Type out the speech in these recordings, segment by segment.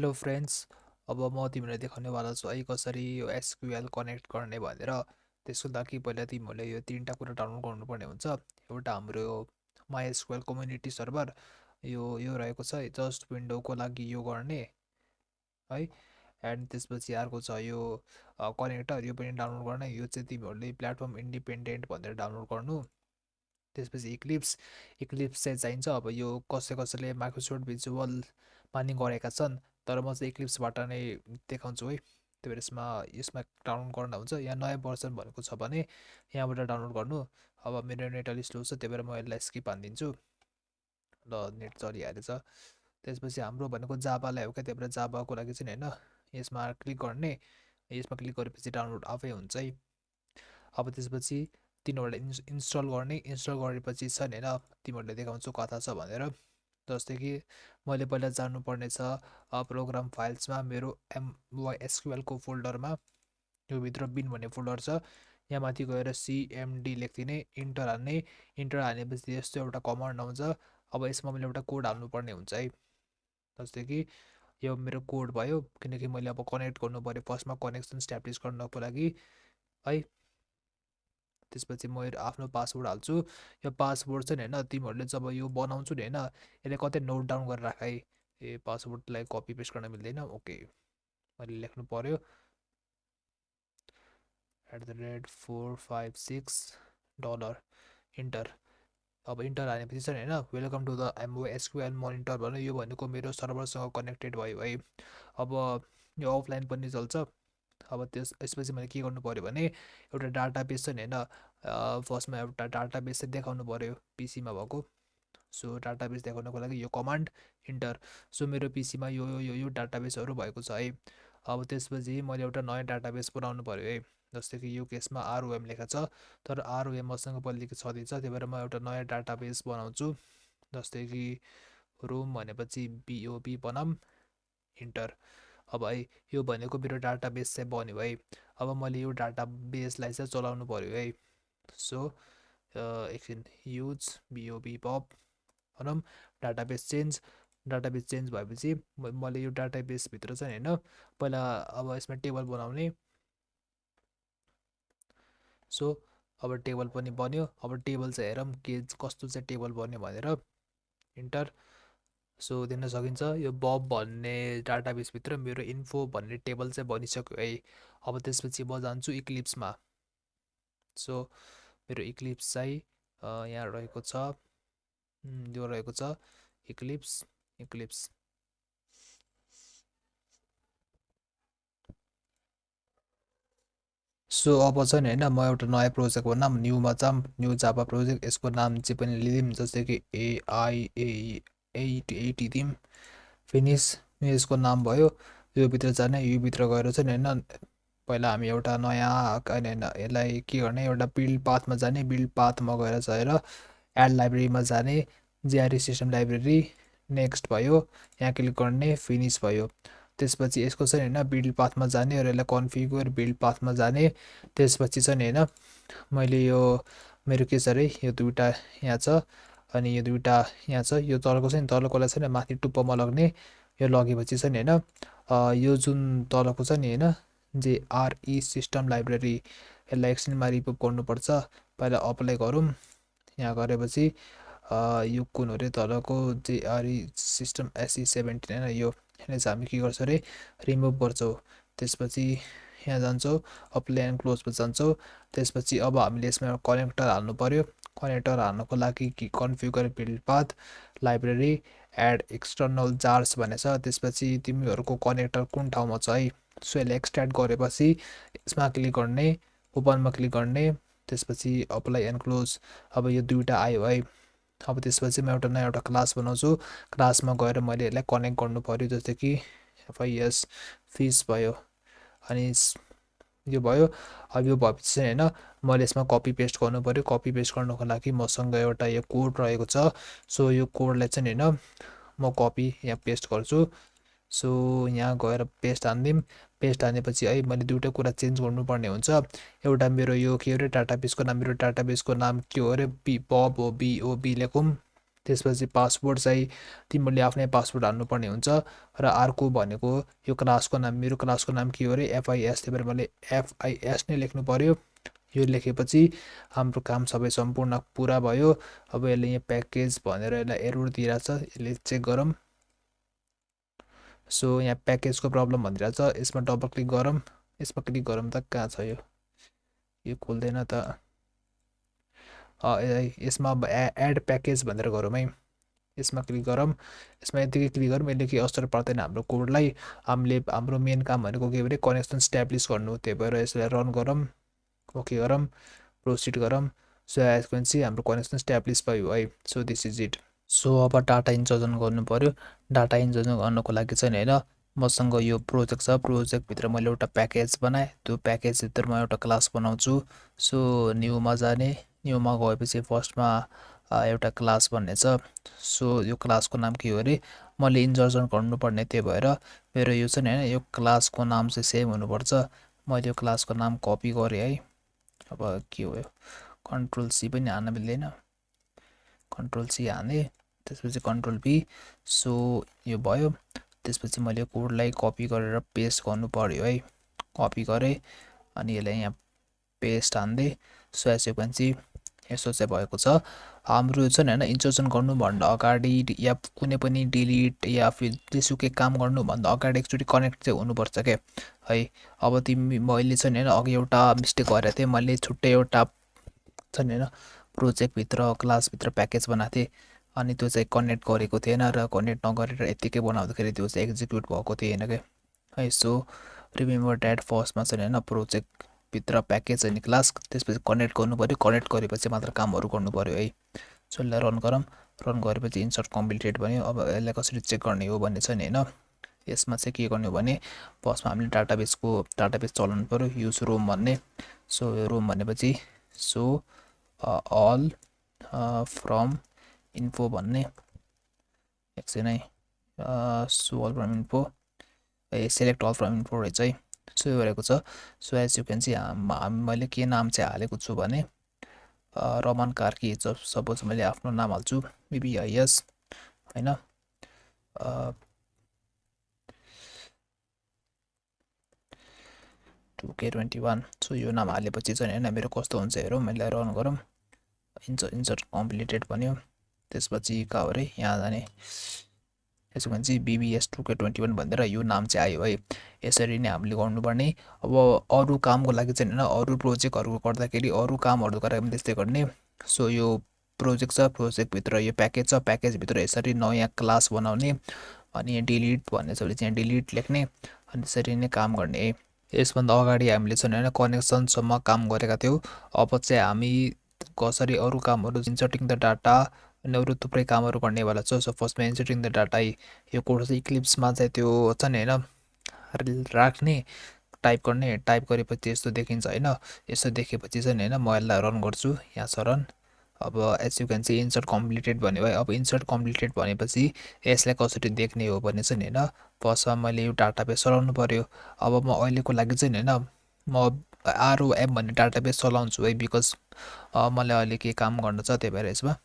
Hello friends, अब म तिमीलाई देखाउनेवाला छु है कसरी यो एसक्युएल कनेक्ट गर्ने भनेर। त्यसको लागि पहिला तिमीहरूले यो तीनटा कुरा डाउनलोड गर्नुपर्ने हुन्छ। एउटा हाम्रो यो माइएसक्युएल कम्युनिटी सर्भर, यो रहेको छ जस्ट विन्डोको लागि यो गर्ने है। एन्ड त्यसपछि अर्को छ यो कनेक्टर, यो पनि डाउनलोड गर्ने। यो चाहिँ तिमीहरूले प्लेटफर्म इन्डिपेन्डेन्ट भनेर डाउनलोड गर्नु। त्यसपछि इक्लिप्स चाहिँ चाहिन्छ। अब यो कसैले माइक्रोसफ्ट भिजुअलमा नि गरेका छन्, तर म चाहिँ इक्लिप्सबाट नै देखाउँछु है। त्यो भएर यसमा डाउनलोड गर्न हुन्छ। यहाँ नयाँ भर्सन भनेको छ भने यहाँबाट डाउनलोड गर्नु। अब मेरो नेट अलिक स्लो छ, त्यही भएर म यसलाई स्किप हानिदिन्छु। ल, नेट चलिहालेछ। त्यसपछि हाम्रो भनेको जाभालाई हो क्या, त्यही भएर जाभाको लागि चाहिँ होइन, यसमा क्लिक गर्ने। यसमा क्लिक गरेपछि डाउनलोड आफै हुन्छ है। अब त्यसपछि तिनीहरूलाई इन्स्टल गर्ने। इन्स्टल गरेपछि छ नि होइन, तिमीहरूले देखाउँछु कता छ भनेर। जस्तै कि मैले पहिला जानुपर्ने छ प्रोग्राम फाइल्समा, मेरो एमवाइएसक्युएलको फोल्डरमा यो भित्र बिन भन्ने फोल्डर छ। यहाँ माथि गएर CMD लेखिदिने, इन्टर हान्ने। इन्टर हानेपछि यस्तो एउटा कमान्ड आउँछ। अब यसमा मैले एउटा कोड हाल्नुपर्ने हुन्छ है। जस्तै कि यो मेरो कोड भयो, किनकि मैले अब कनेक्ट गर्नु पऱ्यो फर्स्टमा कनेक्सन इस्टाब्लिस गर्नको लागि है। त्यसपछि म आफ्नो पासवर्ड हाल्छु। यो पासवर्ड चाहिँ होइन, तिमीहरूले जब यो बनाउँछु नि होइन, यसले कतै नोट डाउन गरेर राख है। पासवर्डलाई कपी पेस्ट गर्न मिल्दैन। ओके, मैले लेख्नु पर्यो $456 इन्टर। अब इन्टर हानेपछि चाहिँ होइन, वेलकम टु द एमओएसक्युएल मोनिटर भन्यो। यो भनेको मेरो सर्भरसँग कनेक्टेड भयो है। अब यो अफलाइन पनि चल्छ। अब यसपछि मैले के गर्नु पऱ्यो भने एउटा डाटाबेस छ नि होइन, फर्स्टमा एउटा डाटाबेस चाहिँ देखाउनु पऱ्यो पिसीमा भएको। सो डाटाबेस देखाउनको लागि यो कमान्ड इन्टर। सो मेरो पिसीमा यो डाटाबेसहरू भएको छ है। अब त्यसपछि मैले एउटा नयाँ डाटाबेस बनाउनु पऱ्यो है। जस्तै कि यो केसमा ROM लेखा छ, तर ROM मसँग पहिलेदेखि छँदैछ, त्यही भएर म एउटा नयाँ डाटाबेस बनाउँछु। जस्तै कि रुम भनेपछि BOB बनाऊँ, इन्टर। अब है, यो भनेको मेरो डाटाबेस चाहिँ बन्यो है। अब मैले यो डाटाबेसलाई चाहिँ चलाउनु पऱ्यो है। सो एकछिन, युज BOB पप भनौँ, डाटाबेस चेन्ज भएपछि मैले यो डाटाबेसभित्र चाहिँ होइन, पहिला अब यसमा टेबल बनाउने। सो अब टेबल पनि बन्यो। अब टेबल चाहिँ हेरौँ के कस्तो चाहिँ टेबल बन्यो भनेर, इन्टर। सो देख्न सकिन्छ यो बब भन्ने डाटाबेसभित्र मेरो इन्फो भन्ने टेबल चाहिँ बनिसक्यो है। अब त्यसपछि म जान्छु इक्लिप्समा। सो मेरो इक्लिप्स चाहिँ यहाँ रहेको छ, यो रहेको छ इक्लिप्स। सो अब चाहिँ होइन, म एउटा नयाँ प्रोजेक्टको नाम न्यूमा जाऊँ, न्यू जाभा प्रोजेक्ट। यसको नाम चाहिँ पनि लिदिउँ, जस्तै कि AI880 दिउँ, फिनिस। यसको नाम भयो। यो भित्र जाने, यो भित्र गएर चाहिँ होइन, पहिला हामी एउटा नयाँ होइन यसलाई के गर्ने, एउटा बिल्ड पाथमा जाने। बिल्ड पाथमा गएर चाहिँ एड लाइब्रेरीमा जाने, JRE सिस्टम लाइब्रेरी, नेक्स्ट भयो। यहाँ क्लिक गर्ने, फिनिस भयो। त्यसपछि यसको चाहिँ होइन बिल्ड पाथमा जाने र यसलाई कन्फिगर बिल्ड पाथमा जाने। त्यसपछि चाहिँ होइन, मैले यो मेरो के छ अरे, यो दुइटा यहाँ छ अनि यो दुइटा यहाँ छ। यो तलको चाहिँ तलकोलाई चाहिँ माथि टुप्पोमा लग्ने। यो लगेपछि चाहिँ होइन, यो जुन तलको छ नि होइन, JRE सिस्टम लाइब्रेरी, यसलाई एकछिनमा रिमुभ गर्नुपर्छ। पहिला अप्लाई गरौँ। यहाँ गरेपछि यो कुन हो अरे, तलको JRE सिस्टम SE17 होइन, यो यसलाई चाहिँ हामी के गर्छौँ अरे, रिमुभ गर्छौँ। त्यसपछि यहाँ जान्छौँ, अप्लाई एन्ड क्लोजमा जान्छौँ। त्यसपछि अब हामीले यसमा एउटा कनेक्टर हाल्नु पऱ्यो। कनेक्टर हाल्नको लागि कि configure build path library add external jars भनेछ। त्यसपछि तिमीहरूको कनेक्टर कुन ठाउँमा छ है, सो यसलाई एक्सट्र्याक्ट गरेपछि यसमा क्लिक गर्ने, ओपनमा क्लिक गर्ने। त्यसपछि अप्लाई एन्ड क्लोज। अब यो दुइटा आयो है। अब त्यसपछि म एउटा नयाँ एउटा क्लास बनाउँछु। क्लासमा गएर मैले यसलाई कनेक्ट गर्नु पऱ्यो, जस्तै कि FIS फिस भयो अनि यो भयो। अब यो भएपछि चाहिँ होइन, मैले यसमा कपी पेस्ट गर्नु पऱ्यो। कपी पेस्ट गर्नुको लागि मसँग एउटा यो कोड रहेको छ। सो यो कोडलाई चाहिँ होइन म कपी यहाँ पेस्ट गर्छु। सो यहाँ गएर पेस्ट हानिदिउँ। पेस्ट हानेपछि है, मैले दुइटा कुरा चेन्ज गर्नुपर्ने हुन्छ। एउटा मेरो यो के अरे डाटाबेसको नाम, मेरो डाटाबेसको नाम के हो अरे, बब हो, BOB लेखौँ। त्यसपछि पासवर्ड चाहिँ तिमीले आफ्नै पासवर्ड हाल्नुपर्ने हुन्छ। र अर्को भनेको यो क्लासको नाम, मेरो क्लासको नाम के हो अरे FIS, त्यही भएर मैले FIS नै लेख्नु पर्यो। यो लेखेपछि हाम्रो काम सबै सम्पूर्ण पुरा भयो। अब यसले यहाँ प्याकेज भनेर यसलाई एरर दिइरहेछ, यसले चेक गरौँ। सो यहाँ प्याकेजको प्रब्लम भनिरहेछ, यसमा डबल क्लिक गरौँ। यसमा क्लिक गरौँ त कहाँ छ यो खोल्दैन त। यसमा अब एड प्याकेज भनेर गरौँ है। यसमा क्लिक गरौँ। यसमा यतिकै क्लिक गरौँ, यसले केही असर पर्दैन हाम्रो कोडलाई। हाम्रो मेन काम भनेको के भने कनेक्सन स्ट्याब्लिस गर्नु, त्यही भएर यसलाई रन गरौँ, ओके गरौँ, प्रोसिड गरौँ। सो एज क्यान सी हाम्रो कनेक्सन स्ट्याब्लिस भयो है। So this is it. So अब डाटा इन्सर्सन गर्नु पर्यो। डाटा इन्सर्सन गर्नको लागि चाहिँ होइन, मसँग यो प्रोजेक्ट छ, प्रोजेक्टभित्र मैले एउटा प्याकेज बनाएँ, त्यो प्याकेजभित्र म एउटा क्लास बनाउँछु। सो न्यूमा जाने, न्यूमा गएपछि फर्स्टमा एउटा क्लास भन्ने छ। सो यो क्लासको नाम के हो अरे मैले इन्सर्सन गर्नुपर्ने, त्यही भएर मेरो यो चाहिँ होइन, यो क्लासको नाम चाहिँ सेम हुनुपर्छ। मैले यो क्लासको नाम कपी गरेँ है। अब के हो, कन्ट्रोल सी पनि हान्न मिल्दैन, कन्ट्रोल सी हाने, त्यसपछि कन्ट्रोल भी। सो यो भयो। त्यसपछि मैले कोडलाई कपी गरेर पेस्ट गर्नु पर्यो है। कपी गरेँ अनि यसलाई यहाँ पेस्ट हान्दै। So as you can see यसो चाहिँ भएको छ। हाम्रो चाहिँ होइन, इन्सर्सन गर्नुभन्दा अगाडि या कुनै पनि डिलिट या फिर जेसुकै काम गर्नुभन्दा अगाडि एकचोटि कनेक्ट चाहिँ हुनुपर्छ क्या है। अब मैले चाहिँ होइन अघि एउटा मिस्टेक गरेको थिएँ, मैले छुट्टै एउटा चाहिँ होइन प्रोजेक्टभित्र क्लासभित्र प्याकेज बनाएको थिएँ, अनि त्यो चाहिँ कनेक्ट गरेको थिएन र कनेक्ट नगरेर यत्तिकै बनाउँदाखेरि त्यो चाहिँ एक्जिक्युट भएको थिएन क्या है। सो रिमेम्बर द्याट फर्स्टमा चाहिँ होइन प्रोजेक्टभित्र प्याकेज अनि क्लास, त्यसपछि कनेक्ट गर्नु पऱ्यो, कनेक्ट गरेपछि मात्र कामहरू गर्नु पऱ्यो है। सो यसलाई रन गरौँ, रन गरेपछि इन्सर्ट कम्प्लिटेड भन्यो। अब यसलाई कसरी चेक गर्ने हो भन्ने चाहिँ होइन, यसमा चाहिँ के गर्ने हो भने फर्स्टमा हामीले डाटाबेस चलाउनु पऱ्यो, युज रोम भन्ने। सो रोम भनेपछि सो अल फ्रम इन्फो भन्ने, एकछिन है, so all from info, select all from info रहेछ है। सो यो गरेको छ। So as you can see मैले के नाम चाहिँ हालेको छु भने रमन कार्की, सपोज मैले आफ्नो नाम हाल्छु BBIS होइन, 2K21। सो यो नाम हालेपछि चाहिँ होइन मेरो कस्तो हुन्छ हेरौँ। मैले रन गरौँ, इन्सर्ट कम्प्लिटेड भन्यो। त्यसपछि कहाँ हो अरे यहाँ जाने, यसो भने BBS 2K21 भनेर यो नाम चाहिँ आयो है। यसरी नै हामीले गर्नुपर्ने। अब अरू कामको लागि चाहिँ होइन, अरू प्रोजेक्टहरू गर्दाखेरि अरू कामहरू गरेर पनि त्यस्तै गर्ने। सो यो प्रोजेक्ट छ, प्रोजेक्टभित्र यो प्याकेज छ, प्याकेजभित्र यसरी नयाँ क्लास बनाउने, अनि यहाँ डिलिट भन्ने छ भने चाहिँ डिलिट लेख्ने, अनि त्यसरी नै काम गर्ने है। यसभन्दा अगाडि हामीले चाहिँ होइन कनेक्सनसम्म काम गरेका थियौँ। अब चाहिँ हामी कसरी अरू कामहरू, इन्सर्टिङ द डाटा अनि अरू थुप्रै कामहरू गर्नेवाला छ। सो फर्स्टमा इन्सर्टिङ द डाटा, यो कोड चाहिँ इक्लिप्समा चाहिँ त्यो छ नि होइन, राख्ने, टाइप गर्ने, टाइप गरेपछि यस्तो देखिन्छ होइन। यस्तो देखेपछि चाहिँ होइन म यसलाई रन गर्छु, यहाँ छ रन। अब as you can see insert completed भन्यो है। अब इन्सर्ट कम्प्लिटेड भनेपछि यसलाई कसरी देख्ने हो भने चाहिँ होइन, फर्स्टमा मैले यो डाटाबेस चलाउनु पर्यो। अब म अहिलेको लागि चाहिँ होइन म ROM भन्ने डाटाबेस चलाउँछु है, बिकज मलाई अहिले के काम गर्नु छ, त्यही भएर यसमा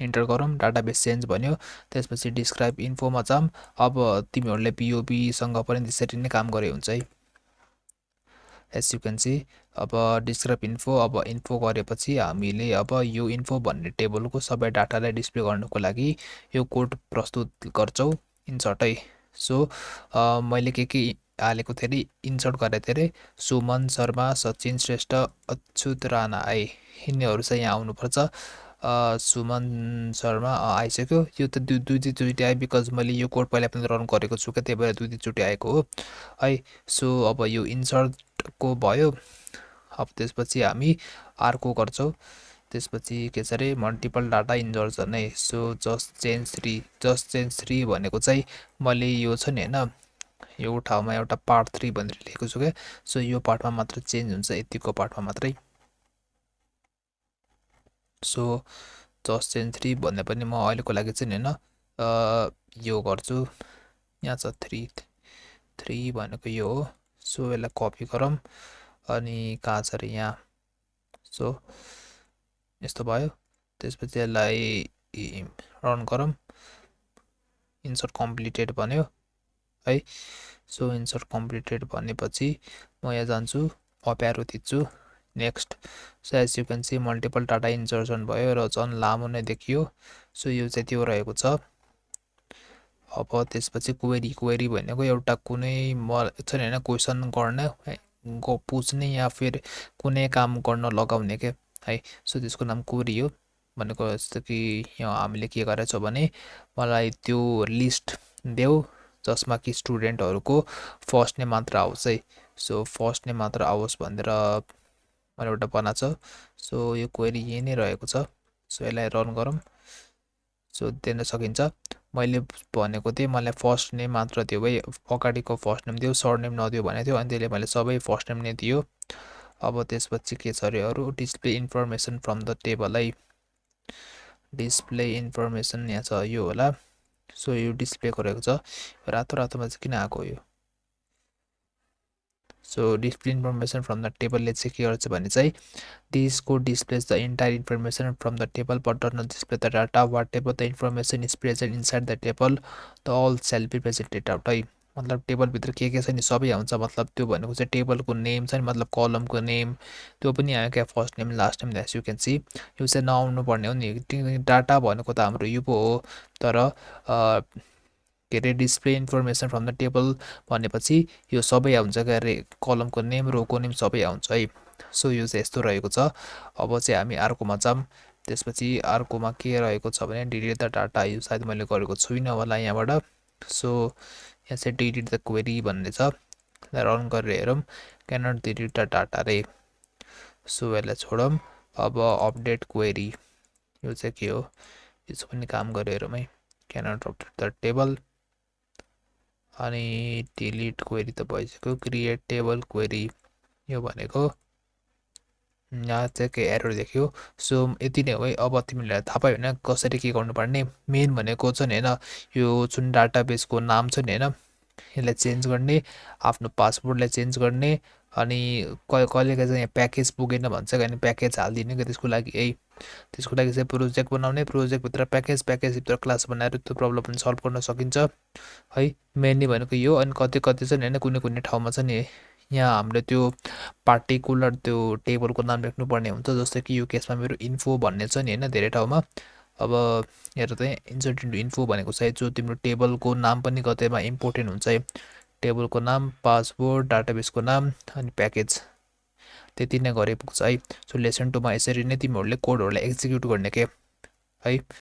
इन्टर गरौँ। डाटाबेस चेन्ज भन्यो, त्यसपछि डिस्क्राइब इन्फोमा जाऊँ। अब तिमीहरूले POBसँग पनि त्यसरी नै काम गरे हुन्छ है, एज यु क्यान सी। अब डिस्क्राइब इन्फो, अब इन्फो गरेपछि हामीले अब यो इन्फो भन्ने टेबलको सबै डाटालाई डिस्प्ले गर्नुको लागि यो कोड प्रस्तुत गर्छौँ, इन्सर्ट है। सो मैले के हालेको थिएँ अरे, इन्सर्ट गरेको थिएँ अरे, सुमन शर्मा, सचिन श्रेष्ठ, अच्युत राणा है, यिनीहरू चाहिँ यहाँ आउनुपर्छ। सुमन शर्मा आइसक्यो। यो त दुईचोटि आयो, बिकज मैले यो कोड पहिला पनि रन गरेको छु क्या, त्यही भएर दुईचोटि आएको हो है। सो अब यो इन्सर्टको भयो। अब त्यसपछि हामी अर्को गर्छौँ, त्यसपछि के छ अरे मल्टिपल डाटा इन्सर्सन है। सो जस्ट चेन्ज 3 भनेको चाहिँ मैले यो छ नि होइन, यो ठाउँमा एउटा पार्ट 3 भनेर लेखेको छु क्या। सो यो पार्टमा मात्र चेन्ज हुन्छ, यतिको पार्टमा मात्रै। सो जस्ट चेन्ज 3 भन्ने पनि म अहिलेको लागि चाहिँ होइन यो गर्छु, यहाँ छ 3 भनेको यो हो। सो यसलाई कपी गरौँ, अनि कहाँ छ अरे यहाँ। सो यस्तो भयो। त्यसपछि यसलाई रन गरौँ इन्सर्ट कम्प्लिटेड भन्यो है सो इन्सर्ट कम्प्लिटेड भनेपछि म यहाँ जान्छु अप एरो थिच्छु next so as you can see multiple data insertion भयो र झन् लामो नै देखियो सो यो चाहिँ त्यो रहेको छ अब त्यसपछि क्वेरी भनेको एउटा कुनै छ नि हैन क्वेसन गर्न पुछ्ने या फिर कुनै काम गर्न लगाउने के है सो त्यसको नाम क्वेरी हो भनेको जस्तो कि यहाँ हामीले के गरेछौँ भने मलाई त्यो लिस्ट देऊ जसमा कि स्टुडेन्टहरुको फर्स्ट नेम मात्र आओस् है सो फर्स्ट नेम मात्र आओस् भनेर मैले एउटा बनाएको छ सो यो क्वेरी यही नै रहेको छ सो यसलाई रन गरौँ सो दिन सकिन्छ मैले भनेको थिएँ मलाई फर्स्ट नेम मात्र दियो भाइ अगाडिको फर्स्ट नेम दियो सर्ट नेम नदियो भनेको थियो अनि त्यसले मैले सबै फर्स्ट नेम नै दियो अब त्यसपछि के छ अरे अरू display information from the table है डिस्प्ले इन्फर्मेसन यहाँ छ यो होला सो यो डिस्प्ले गरेको छ रातो रातोमा चाहिँ किन आएको यो so display information from the टेबलले चाहिँ के गर्छ भने चाहिँ this code displays the entire information from the table but does not display the data whatever the information is present inside the table the all cell be presented out है मतलब टेबलभित्र के छ नि सबै आउँछ मतलब त्यो भनेको चाहिँ टेबलको नेम छ नि मतलब कलमको नेम त्यो पनि आयो क्या first name last name as you can see यो चाहिँ नआउनु पर्ने हो नि डाटा भनेको त हाम्रो यो पो हो तर के अरे display information from the table भनेपछि यो सबै आउँछ क्या अरे कलमको नेम रोको नेम सबै आउँछ है सो यो चाहिँ यस्तो रहेको छ अब चाहिँ हामी अर्कोमा जाऊँ त्यसपछि अर्कोमा के रहेको छ भने डिलिट द डाटा यो सायद मैले गरेको छुइनँ होला यहाँबाट सो यहाँ चाहिँ डिलिट द क्वेरी भन्ने छ रन गरेर हेरौँ क्यानट डिलिट द डाटा रे सो यसलाई छोडौँ अब अपडेट क्वेरी यो चाहिँ के हो यसो पनि काम गरेर हेरौँ है क्यानट अपडेट द टेबल अनि डिलिट क्वेरी त भइसक्यो क्रिएट टेबल क्वेरी यो भनेको यहाँ चाहिँ के एरर देख्यो सो यति नै हो है अब तिमीलाई थाहा पायो होइन कसरी के गर्नुपर्ने मेन भनेको छ नि होइन यो जुन डाटाबेसको नाम छ नि होइन यसलाई चेन्ज गर्ने आफ्नो पासवर्डलाई चेन्ज गर्ने अनि कहिले चाहिँ यहाँ प्याकेज पुगेन भन्छ कि अनि प्याकेज हालिदिने कि त्यसको लागि है त्यसको लागि चाहिँ प्रोजेक्ट बनाउने प्रोजेक्टभित्र प्याकेजभित्र क्लास बनाएर त्यो प्रब्लम पनि सल्भ गर्न सकिन्छ है मेनली भनेको यो अनि कति छ नि होइन कुनै ठाउँमा छ नि यहाँ हामीले त्यो पार्टिकुलर त्यो टेबलको नाम लेख्नुपर्ने हुन्छ जस्तै कि यो केसमा मेरो इन्फो भन्ने छ नि होइन धेरै ठाउँमा अब हेर चाहिँ इन्सर्ट इन्टु इन्फो भनेको चाहिँ जो तिम्रो टेबलको नाम पनि कतैमा इम्पोर्टेन्ट हुन्छ है टेबलको नाम पासवर्ड डाटाबेसको नाम अनि प्याकेज त्यति नै गरे पुग्छ है सो लेसन 2मा यसरी नै तिमीहरूले कोडहरूलाई एक्जिक्युट गर्ने के है